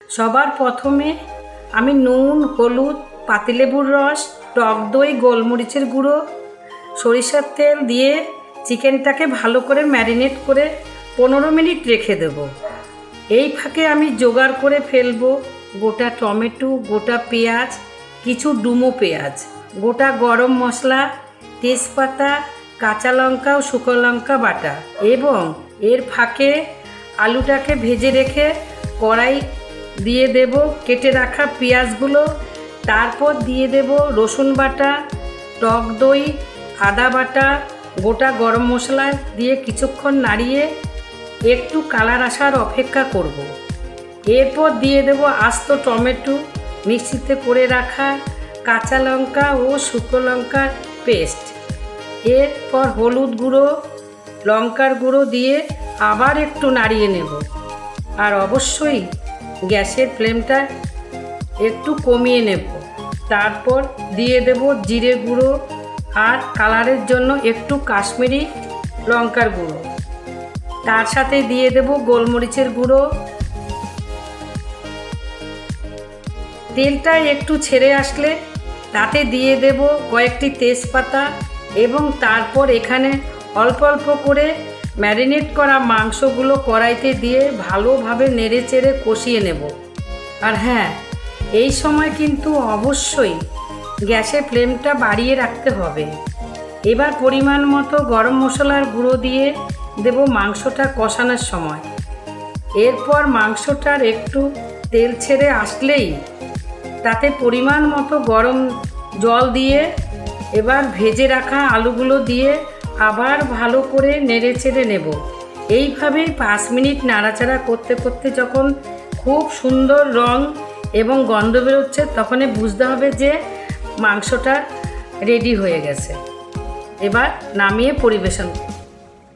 সবার প্রথমে আমি নুন, হলুদ, পাতিলেবুর রস, টক দই, গোলমরিচের গুঁড়ো, সরিষার তেল দিয়ে চিকেনটাকে ভালো করে ম্যারিনেট করে 15 মিনিট রেখে দেব। এই ফাঁকে আমি জোগাড় করে ফেলবো গোটা টমেটো, গোটা পেঁয়াজ, কিছু ডুমো পেঁয়াজ, গোটা গরম মশলা, তেজপাতা, কাঁচা লঙ্কা ও শুকনো লঙ্কা বাটা। এবং এর ফাঁকে আলুটাকে ভেজে রেখে কড়াই দিয়ে দেব কেটে রাখা পেঁয়াজগুলো। তারপর দিয়ে দেব রসুন বাটা, টক দই, আদা বাটা, গোটা গরম মশলা দিয়ে কিছুক্ষণ নাড়িয়ে একটু কালার আসার অপেক্ষা করব। এরপর দিয়ে দেব আস্ত টমেটো, মিক্সিতে করে রাখা কাঁচা লঙ্কা ও শুকনো লঙ্কার পেস্ট। এরপর হলুদ গুঁড়ো, লঙ্কার গুঁড়ো দিয়ে আবার একটু নাড়িয়ে নেব। আর অবশ্যই গ্যাসের ফ্লেমটা একটু কমিয়ে নেব। তারপর দিয়ে দেব জিরে গুঁড়ো আর কালারের জন্য একটু কাশ্মীরি লঙ্কার গুঁড়ো। তার সাথে দিয়ে দেব গোলমরিচের গুঁড়ো। তেলটা একটু ছেড়ে আসলে তাতে দিয়ে দেব কয়েকটি তেজপাতা এবং তারপর এখানে অল্প অল্প করে ম্যারিনেট করা মাংসগুলো কড়াইতে দিয়ে ভালোভাবে নেড়েচেড়ে কষিয়ে নেব। আর হ্যাঁ, এই সময় কিন্তু অবশ্যই গ্যাসের ফ্লেমটা বাড়িয়ে রাখতে হবে। এবার পরিমাণ মতো গরম মশলার গুঁড়ো দিয়ে দেব মাংসটা কষানোর সময়। এরপর মাংসটার একটু তেল ছেড়ে আসলেই তাতে পরিমাণ মতো গরম জল দিয়ে এবার ভেজে রাখা আলুগুলো দিয়ে আবার ভালো করে নেড়েচেড়ে নেব। এইভাবেই 5 মিনিট নাড়াচাড়া করতে করতে যখন খুব সুন্দর রং এবং গন্ধ বেরোচ্ছে তখনই বুঝতে হবে যে মাংসটা রেডি হয়ে গেছে। এবার নামিয়ে পরিবেশন